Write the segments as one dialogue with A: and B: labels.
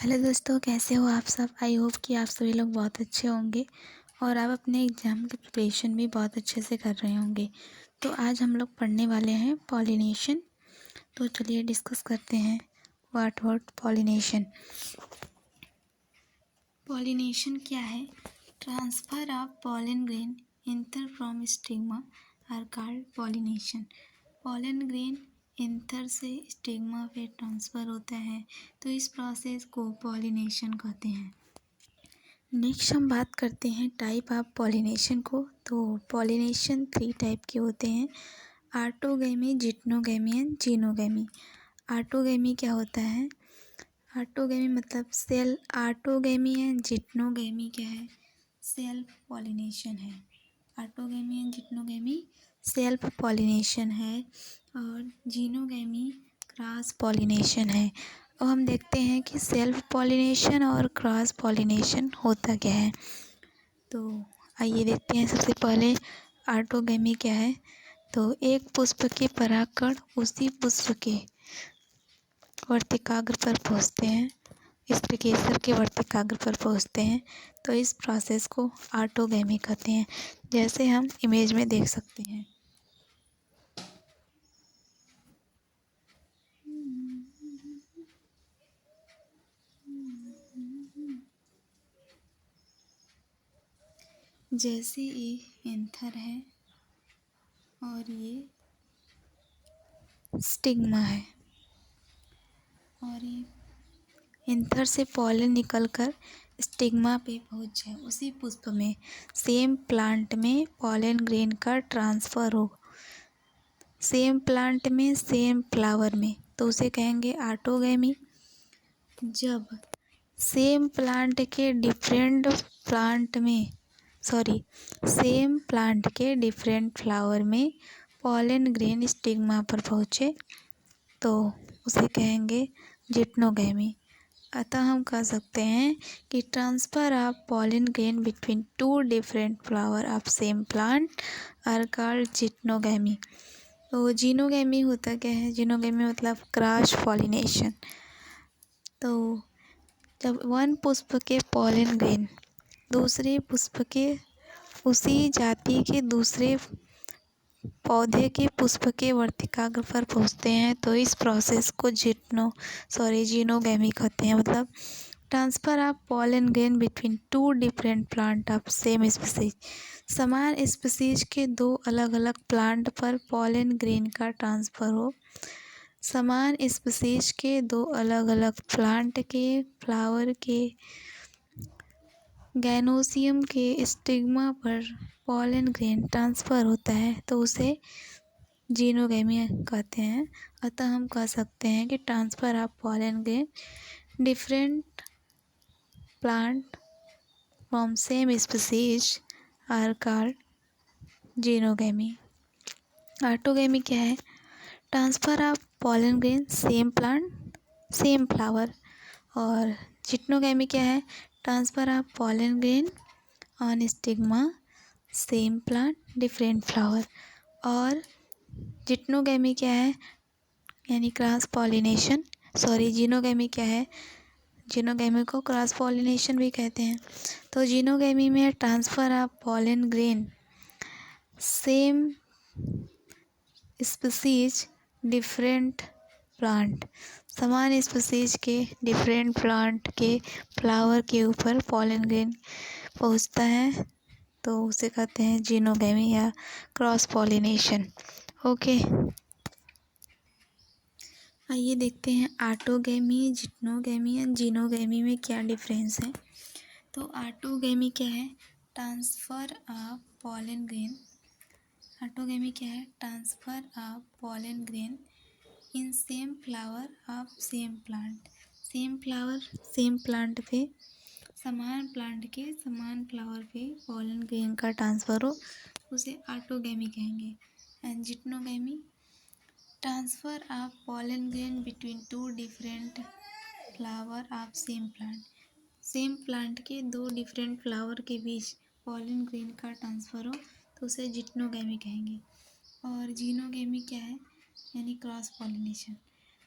A: Hello दोस्तों, कैसे हो आप सब। आई होप कि आप सभी लोग बहुत अच्छे होंगे और आप अपने एग्ज़ाम की प्रिपरेशन भी बहुत अच्छे से कर रहे होंगे। तो आज हम लोग पढ़ने वाले हैं पॉलिनेशन। तो चलिए डिस्कस करते हैं व्हाट पॉलिनेशन। पॉलिनेशन क्या है? Transfer of pollen grain anther from stigma are called pollination. Pollen grain anther से स्टिग्मा पे ट्रांसफ़र होता है, तो इस प्रोसेस को पॉलिनेशन कहते हैं। नेक्स्ट हम बात करते हैं टाइप ऑफ पॉलिनेशन को। तो पॉलिनेशन 3 टाइप के होते हैं: ऑटोगैमी, जिटनोगैमी एंड जीनोगैमी। ऑटोगैमी क्या होता है? ऑटोगैमी मतलब सेल। ऑटोगैमी एंड जिटनोगैमी क्या है? सेल्फ पॉलिनेशन है। ऑटोगैमी एंड जिटनोगैमी सेल्फ पॉलिनेशन है और जीनोगैमी क्रॉस पॉलिनेशन है। अब हम देखते हैं कि सेल्फ पॉलिनेशन और क्रॉस पॉलिनेशन होता क्या है। तो आइए देखते हैं। सबसे पहले ऑटोगैमी क्या है। तो एक पुष्प के परागकण उसी पुष्प के वर्तिकाग्र पर पहुँचते हैं, स्त्रीकेसर के वर्तिकाग्र पर पहुँचते हैं, तो इस प्रोसेस को ऑटोगैमी कहते हैं, जैसे हम इमेज में देख सकते हैं। जैसे ये एंथर है और ये स्टिग्मा है और ये एंथर से पॉलन निकलकर स्टिग्मा पे पहुंच जाए, उसी पुष्प में सेम प्लांट में पॉलन ग्रेन का ट्रांसफ़र हो, सेम प्लांट में सेम फ्लावर में, तो उसे कहेंगे ऑटोगैमी। जब सेम प्लांट के डिफरेंट प्लांट में सेम प्लांट के डिफरेंट फ्लावर में पॉलन ग्रेन स्टिग्मा पर पहुँचे, तो उसे कहेंगे जिटनोगैमी। अतः हम कह सकते हैं कि transfer of pollen grain between 2 different flower of same plant are called geitonogamy. तो जीनोगैमी होता क्या है? जीनोगैमी मतलब क्रॉस पॉलिनेशन। तो जब वन पुष्प के पॉलन ग्रेन दूसरे पुष्प के उसी जाति के दूसरे पौधे के पुष्प के वर्तिकाग्र पर पहुँचते हैं, तो इस प्रोसेस को जीनोगैमी कहते हैं। मतलब transfer of pollen grain between 2 different plant of same species. समान स्पीसीज के 2 अलग अलग प्लांट पर पॉलन ग्रेन का ट्रांसफ़र हो। समान स्पीसीज के 2 अलग अलग प्लांट के फ्लावर के गैनोसियम के स्टिग्मा पर पॉलन ग्रेन ट्रांसफ़र होता है, तो उसे जीनोगैमी कहते हैं। अतः हम कह सकते हैं कि transfer of pollen grain different plant from same species are called xenogamy. Autogamy क्या है? Transfer of pollen grain same plant same flower. और जिटनोगैमी क्या है? Transfer of pollen grain on stigma same plant different flower. और geitonogamy क्या है? यानी cross pollination. Xenogamy क्या है? जीनोगैमी को क्रॉस पॉलिनेशन भी कहते हैं। तो जीनोगैमी में transfer of pollen grain same species different plant. समान स्पीसीज के डिफरेंट प्लांट के फ्लावर के ऊपर पॉलन ग्रेन पहुंचता है, तो उसे कहते हैं जीनोगैमी या क्रॉस पॉलिनेशन। ओके, आइए देखते हैं ऑटोगैमी, जिटनोगैमी एंड जीनोगैमी में क्या डिफरेंस है। तो ऑटोगैमी क्या है? Transfer of pollen grain. Autogamy क्या है? Transfer of pollen grain in same flower of same plant. Same flower same plant पे, समान प्लांट के समान फ्लावर पे पॉलन ग्रेन का ट्रांसफ़र हो, उसे ऑटोगैमी कहेंगे। And geitonogamy transfer of pollen grain between 2 different flower of same plant. Same plant के 2 डिफरेंट फ्लावर के बीच पॉलन ग्रेन का ट्रांसफ़र हो, तो उसे जिटनोगैमी कहेंगे। और जीनोगैमी क्या है? यानी क्रॉस पॉलिनेशन।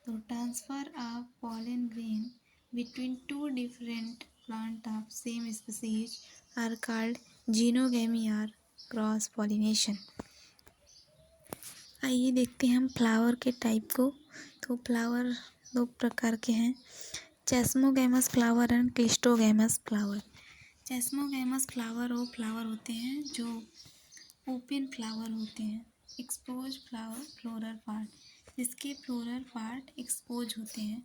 A: तो transfer of pollen grain between two different plants of same species are called genogamy or cross pollination. आइए देखते हैं हम फ्लावर के टाइप को। तो फ्लावर दो प्रकार के हैं, chasmogamous flower and cleistogamous flower. Chasmogamous flower वो फ्लावर होते हैं जो ओपन फ्लावर होते हैं, एक्सपोज फ्लावर फ्लोरल पार्ट, जिसके फ्लोरल पार्ट एक्सपोज होते हैं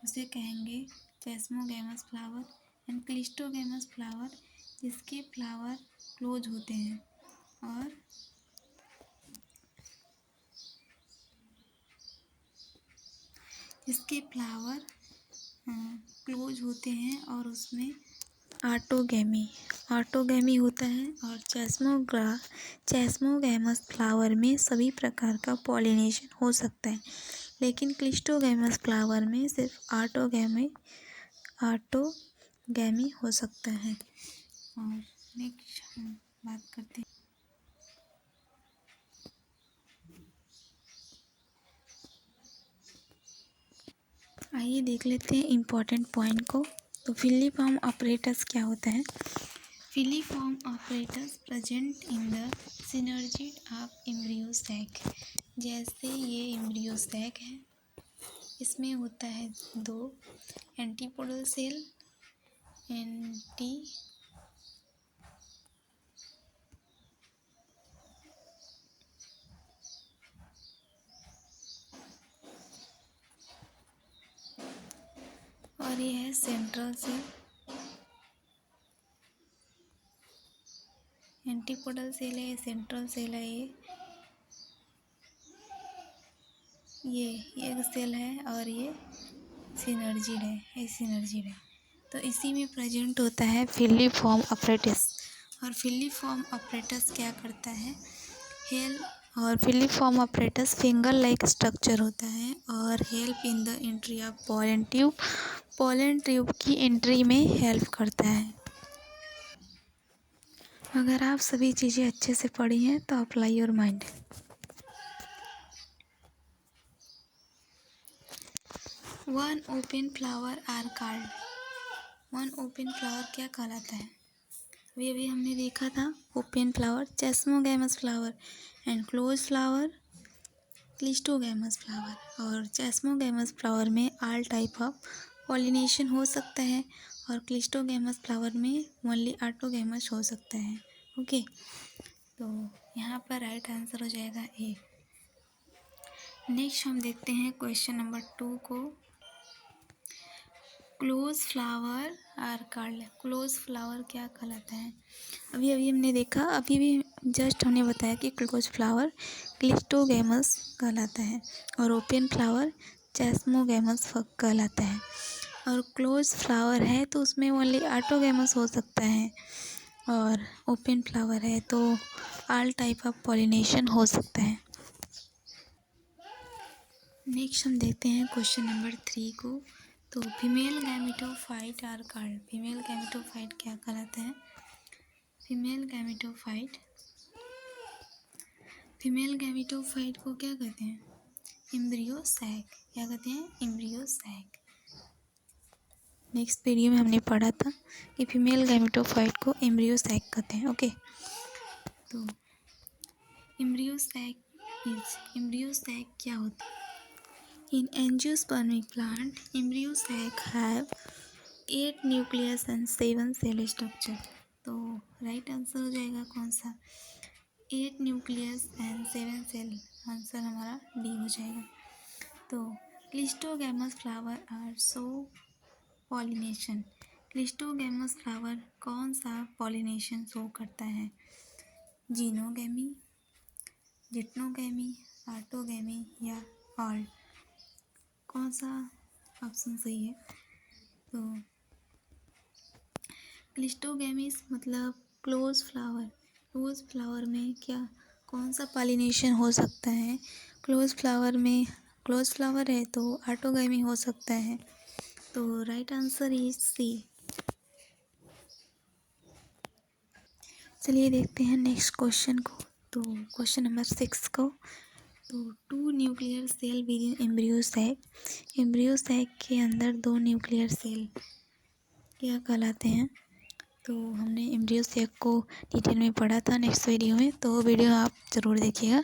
A: उसे कहेंगे chasmogamous flower. And cleistogamous flower जिसके फ्लावर क्लोज होते हैं और जिसके फ्लावर क्लोज होते हैं और उसमें ऑटोगैमी होता है। और चेस्मोगैमस फ्लावर में सभी प्रकार का पॉलिनेशन हो सकता है, लेकिन क्लिस्टोगैमस फ्लावर में सिर्फ ऑटोगैमी हो सकता है। और नेक्स्ट हम बात करते हैं, आइए देख लेते हैं इम्पोर्टेंट पॉइंट को। तो फिलीफॉर्म ऑपरेटस क्या होता है? Filiform apparatus present in the synergy of embryo sac. जैसे ये एम्ब्रियो सैक है, इसमें होता है दो एंटीपोडल सेल, और ये है सेंट्रल सेल। एंटीपोडल सेल है, सेंट्रल सेल है, ये एक सेल है और ये सिनर्जिड है, तो इसी में प्रेजेंट होता है फिलीफॉर्म ऑपरेटस। और फिलीफॉर्म ऑपरेटस क्या करता है? Filiform apparatus finger like structure होता है और help in the entry of pollen tube की एंट्री में हेल्प करता है। अगर आप सभी चीज़ें अच्छे से पढ़ी हैं तो apply your mind. One open flower क्या कहलाता है? अभी हमने देखा था open flower chasmogamous flower and close flower cleistogamous flower. और चेस्मोगैमस फ्लावर में ऑल टाइप ऑफ पॉलिनेशन हो सकता है और क्लिस्टोगैमस फ्लावर में ओनली ऑटोगैमस हो सकता है। ओके, तो यहाँ पर राइट आंसर हो जाएगा ए। नेक्स्ट हम देखते हैं क्वेश्चन नंबर 2 को। क्लोज फ्लावर क्लोज फ्लावर क्या कहलाता है? अभी हमने देखा, अभी भी जस्ट हमने बताया कि क्लोज फ्लावर क्लिस्टोगैमस कहलाता है और ओपन फ्लावर चेस्मोगैमस कहलाता है। और क्लोज फ्लावर है तो उसमें ओनली ऑटोगैमस हो सकता है, और ओपन फ्लावर है तो ऑल टाइप ऑफ पॉलिनेशन हो सकता है। नेक्स्ट हम देखते हैं क्वेश्चन नंबर 3 को। तो फीमेल गैमेटोफाइट क्या कहलाता है? फीमेल गैमेटोफाइट को क्या कहते हैं? Embryo sac. क्या कहते हैं? Embryo sac. नेक्स्ट वीडियो में हमने पढ़ा था कि फीमेल गैमेटोफाइट को एम्ब्रियो सैक कहते हैं। ओके, तो एम्ब्रियो सैक क्या होता है? In angiospermic plant, embryo sac have 8 nucleus and 7 cell structure। तो राइट आंसर हो जाएगा कौन सा? 8 न्यूक्लियस एंड 7 सेल। आंसर हमारा डी हो जाएगा। तो cleistogamous flower are so pollination. Cleistogamous flower कौन सा पॉलिनेशन शो करता है? जीनोगैमी, जिटनोगैमी, ऑटोगैमी या ऑल? कौन सा ऑप्शन सही है? तो क्लिस्टोगैमिस मतलब क्लोज फ्लावर में क्या कौन सा पॉलिनेशन हो सकता है? क्लोज फ्लावर है तो ऑटोगैमी हो सकता है। तो राइट आंसर इज सी। चलिए देखते हैं नेक्स्ट क्वेश्चन को। तो क्वेश्चन नंबर 6 को। तो 2 nuclear cell with in embryo sac, embryo sac के अंदर 2 न्यूक्लियर सेल क्या कहलाते हैं। तो हमने एम्ब्रियो सैक को डिटेल में पढ़ा था नेक्स्ट वीडियो में, तो वो वीडियो आप ज़रूर देखिएगा,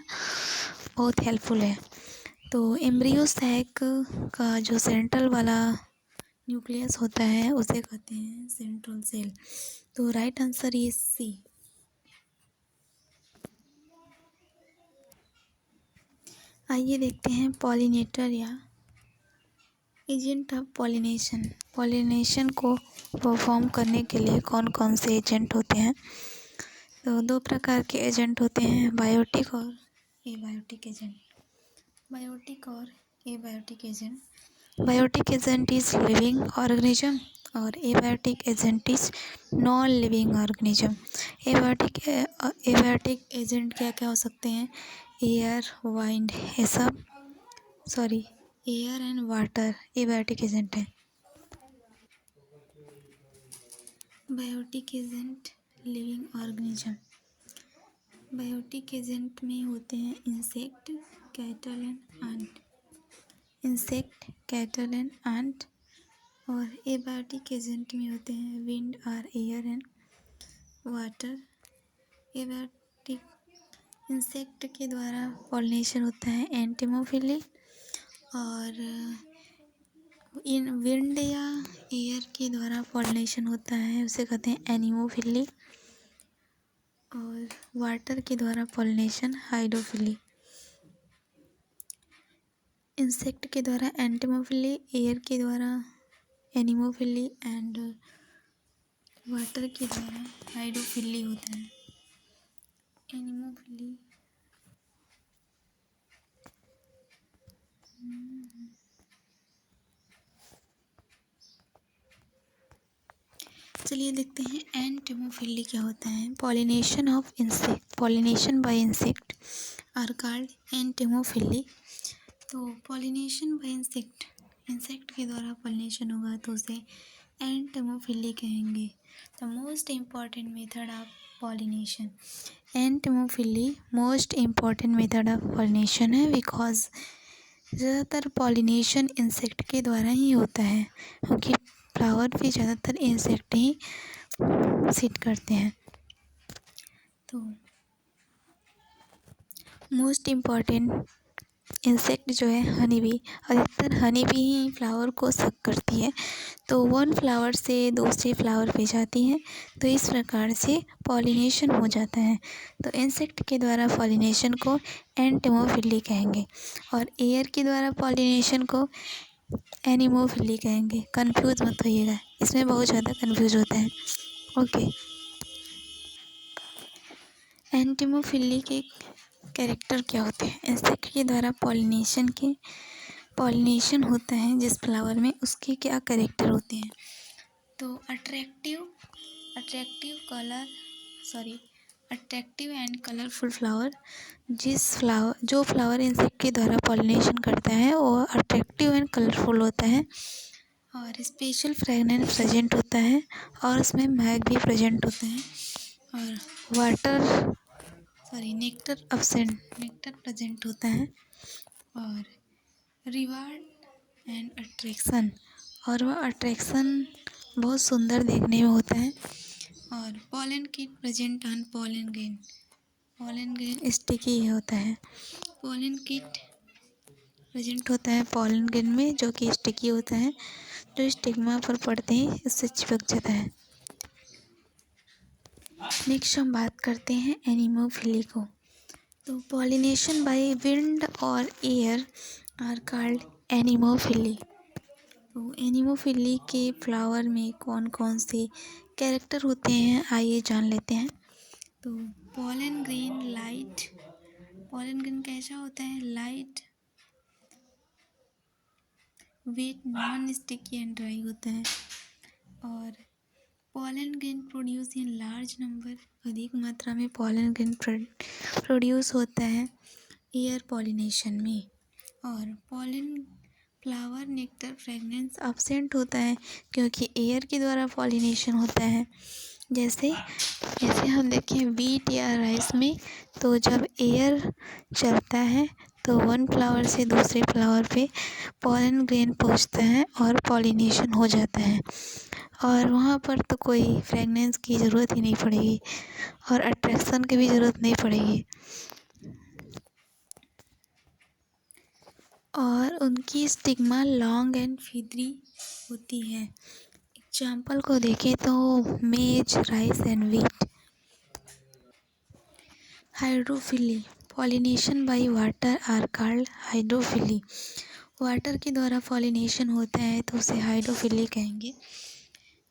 A: बहुत हेल्पफुल है। तो एम्ब्रियो सैक का जो सेंट्रल वाला न्यूक्लियस होता है उसे कहते हैं सेंट्रल सेल। तो राइट आंसर इज सी। आइए देखते हैं पॉलिनेटर या एजेंट ऑफ पॉलिनेशन। पॉलिनेशन को परफॉर्म करने के लिए कौन कौन से एजेंट होते हैं। तो 2 प्रकार के एजेंट होते हैं, बायोटिक और एबायोटिक एजेंट। बायोटिक और abiotic agent. Biotic agent is living organism और abiotic agent is non living organism. Abiotic agent क्या क्या हो सकते हैं, एयर, वाइंड, ये सब, sorry, air and water abiotic agent है। Biotic agent living organism. Biotic agent में होते हैं insect, cattle and ant. Insect, cattle and ant. और एबायोटिक एजेंट में होते हैं विंड और air and water. Abiotic insect के द्वारा पॉलिनेशन होता है एंटिमोफिली, और इन विंड या एयर के द्वारा पॉलिनेशन होता है उसे कहते हैं एनिमोफिली, और वाटर के द्वारा पॉलिनेशन हाइड्रोफिली। इंसेक्ट के द्वारा एंटिमोफिली, एयर के द्वारा एनिमोफिली एंड वाटर के द्वारा हाइड्रोफिली होता है। एनिमोफिली चलिए देखते हैं एंटिमोफिली क्या होता है। Pollination of insect, pollination by insect are called entomophily. तो पॉलिनेशन बाय इंसेक्ट, इंसेक्ट के द्वारा पॉलिनेशन होगा तो उसे एंटिमोफिली कहेंगे। The most important method of pollination, entomophily most important method of pollination है, बिकॉज ज़्यादातर पॉलिनेशन इंसेक्ट के द्वारा ही होता है, क्योंकि फ्लावर भी ज़्यादातर इंसेक्ट ही सीड करते हैं। तो मोस्ट इम्पॉर्टेंट इंसेक्ट जो है हनी बी, अधिकतर हनी बी ही फ्लावर को सक करती है, तो वन फ्लावर से दूसरे फ्लावर पे जाती है, तो इस प्रकार से पॉलिनेशन हो जाता है। तो इंसेक्ट के द्वारा पॉलिनेशन को एंटिमोफिली कहेंगे, और एयर के द्वारा पॉलिनेशन को एनिमोफिली कहेंगे। कंफ्यूज मत होइएगा, इसमें बहुत ज़्यादा कंफ्यूज होता है। ओके, एंटिमोफिली के कैरेक्टर क्या होते हैं। इंसेक्ट के द्वारा पॉलिनेशन होता है जिस फ्लावर में, उसके क्या कैरेक्टर होते हैं। तो अट्रैक्टिव एंड कलरफुल फ्लावर। जो फ्लावर इंसेक्ट के द्वारा पॉलिनेशन करता है वो अट्रैक्टिव एंड कलरफुल होता है, और स्पेशल फ्रेगनेंस प्रेजेंट होता है, और उसमें महक भी प्रेजेंट होते हैं, और नेक्टर प्रेजेंट होता है, और रिवार्ड एंड अट्रैक्शन, और वह अट्रैक्शन बहुत सुंदर देखने में होता है, और pollen kit present on pollen grain. Pollen grain sticky होता है। पॉलन किट प्रेजेंट होता है पॉलन ग्रेन में, जो कि स्टिकी होता है, जो स्टिग्मा पर पड़ते ही इससे चिपक जाता है। नेक्स्ट हम बात करते हैं एनिमोफिली को। तो पॉलिनेशन बाय विंड और एयर आर कॉल्ड एनिमोफिली। तो एनिमोफिली के फ्लावर में कौन कौन से कैरेक्टर होते हैं, आइए जान लेते हैं। तो पॉलन ग्रेन कैसा होता है, light weight, non sticky and dry होता है, और pollen grain produce in large number, अधिक मात्रा में पॉलन ग्रेन प्रोड्यूस होता है एयर पॉलिनेशन में, और pollen flower nectar fragrance absent होता है क्योंकि एयर के द्वारा पॉलिनेशन होता है। जैसे हम देखें वीट या राइस में, तो जब एयर चलता है तो वन फ्लावर से दूसरे फ्लावर पे पॉलन ग्रेन पहुंचता है और पॉलिनेशन हो जाता है, और वहाँ पर तो कोई फ्रेगनेंस की ज़रूरत ही नहीं पड़ेगी और अट्रैक्शन की भी ज़रूरत नहीं पड़ेगी। और उनकी स्टिग्मा लॉन्ग एंड फीदरी होती है। एग्जाम्पल को देखें तो maize, rice and wheat. Hydrophily, pollination by water are called hydrophily. Water के द्वारा पॉलिनेशन होता है तो उसे हाइड्रोफिली कहेंगे।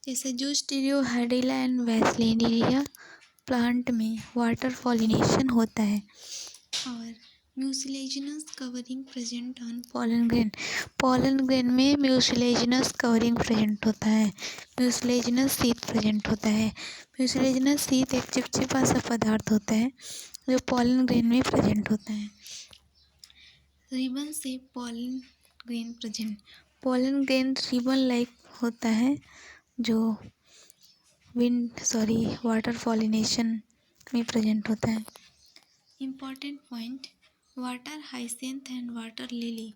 A: जैसे जूस्टीरियो, हाइड्रिला एंड वेस्लेरिया प्लांट में वाटर पॉलिनेशन होता है। और mucilaginous covering present on pollen grain. Pollen grain में म्यूसिलेजिनस कवरिंग प्रेजेंट होता है, म्यूसिलेजिनस शीट प्रेजेंट होता है। म्यूसिलेजिनस शीट एक चिपचिपा सा पदार्थ होता है जो पोलन ग्रेन में प्रेजेंट होता है। रिबन से pollen grain present. Pollen grain ribbon like होता है जो वाटर पॉलिनेशन में प्रेजेंट होता है। Important point, water hyacinth and water lily,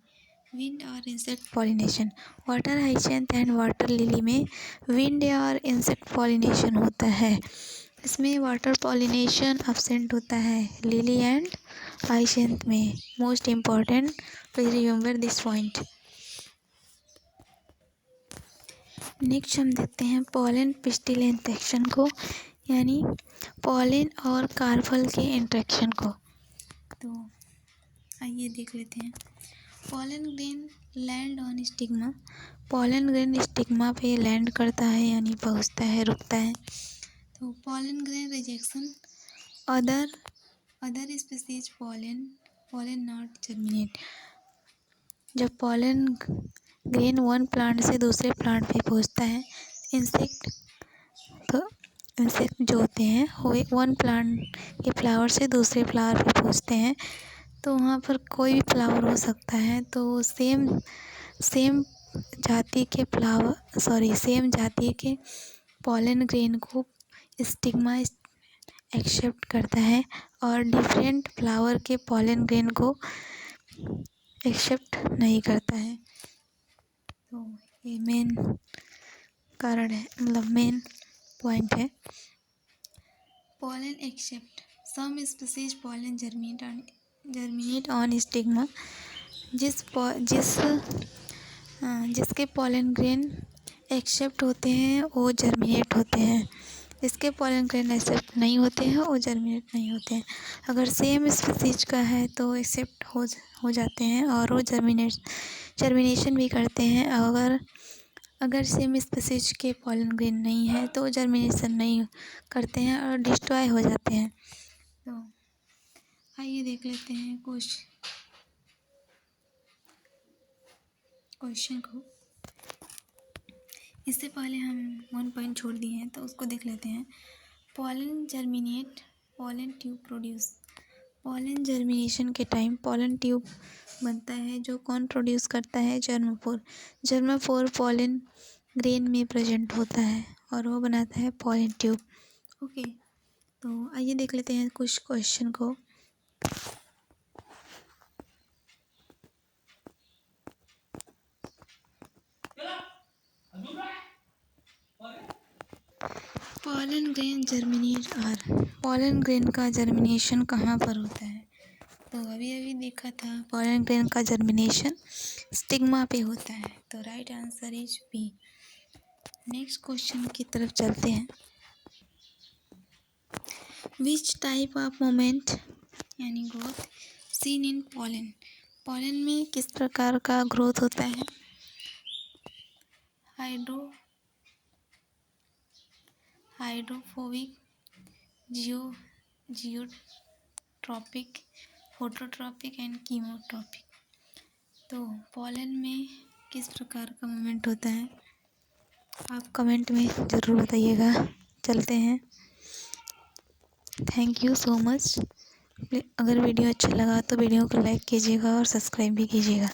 A: wind और insect pollination. Water hyacinth and water lily में विंड और इंसेक्ट पॉलिनेशन होता है। इसमें वाटर पॉलिनेशन एब्सेंट होता है लिली एंड हाइसेंथ में। Most important, please remember this point. Next हम देखते हैं पॉलन पिस्टिल इंटरेक्शन को, यानी पॉलन और कार्पल के इंटरेक्शन को। तो आइए देख लेते हैं। Pollen grain land on stigma. Pollen grain stigma पे लैंड करता है यानी पहुंचता है, रुकता है। तो pollen grain rejection, other species pollen not germinate. जब पॉलन ग्रेन वन प्लांट से दूसरे प्लांट पे पहुंचता है, इंसेक्ट जो होते हैं वो वन प्लांट के फ्लावर से दूसरे फ्लावर पे पहुंचते हैं, तो वहाँ पर कोई भी फ्लावर हो सकता है। तो सेम जाति के पॉलन ग्रेन को स्टिग्मा एक्सेप्ट करता है और डिफरेंट फ्लावर के पॉलन ग्रेन को एक्सेप्ट नहीं करता है। तो ये मेन कारण है, मतलब मेन पॉइंट है। Pollen accept, same species pollen germinate on stigma. जिसके पॉलन ग्रेन एक्सेप्ट होते हैं वो जर्मिनेट होते हैं, जिसके पॉलन ग्रेन एक्सेप्ट नहीं होते हैं वो जर्मिनेट नहीं होते हैं। अगर सेम स्पीसीज का है तो एक्सेप्ट हो जाते हैं और वो जर्मिनेशन भी करते हैं। अगर सेम स्पीसीज के पॉलन ग्रेन नहीं है तो जर्मिनेशन नहीं करते हैं और डिस्ट्रॉय हो जाते हैं। तो आइए देख लेते हैं क्वेश्चन को। इससे पहले हम 1 पॉइंट छोड़ दिए हैं तो उसको देख लेते हैं। Pollen germinate, pollen tube produce. Pollen germination के टाइम पॉलन ट्यूब बनता है जो कौन प्रोड्यूस करता है? जर्मोफोर पॉलन ग्रेन में प्रेजेंट होता है और वो बनाता है पॉलन ट्यूब। ओके, तो आइए देख लेते हैं कुछ क्वेश्चन को। Pollen grain germinate pollen grain का जर्मिनेशन कहाँ पर होता है? तो अभी देखा था पॉलन ग्रेन का जर्मिनेशन स्टिग्मा पे होता है। तो right answer is B. Next question की तरफ चलते हैं। विच टाइप ऑफ मोमेंट यानी growth seen in pollen. Pollen में किस प्रकार का ग्रोथ होता है? Hydrophobic, geotropic, phototropic and chemotropic. तो पॉलन में किस प्रकार का मूवमेंट होता है? आप कमेंट में ज़रूर बताइएगा। चलते हैं। Thank you so much. अगर वीडियो अच्छा लगा तो वीडियो को लाइक कीजिएगा और सब्सक्राइब भी कीजिएगा।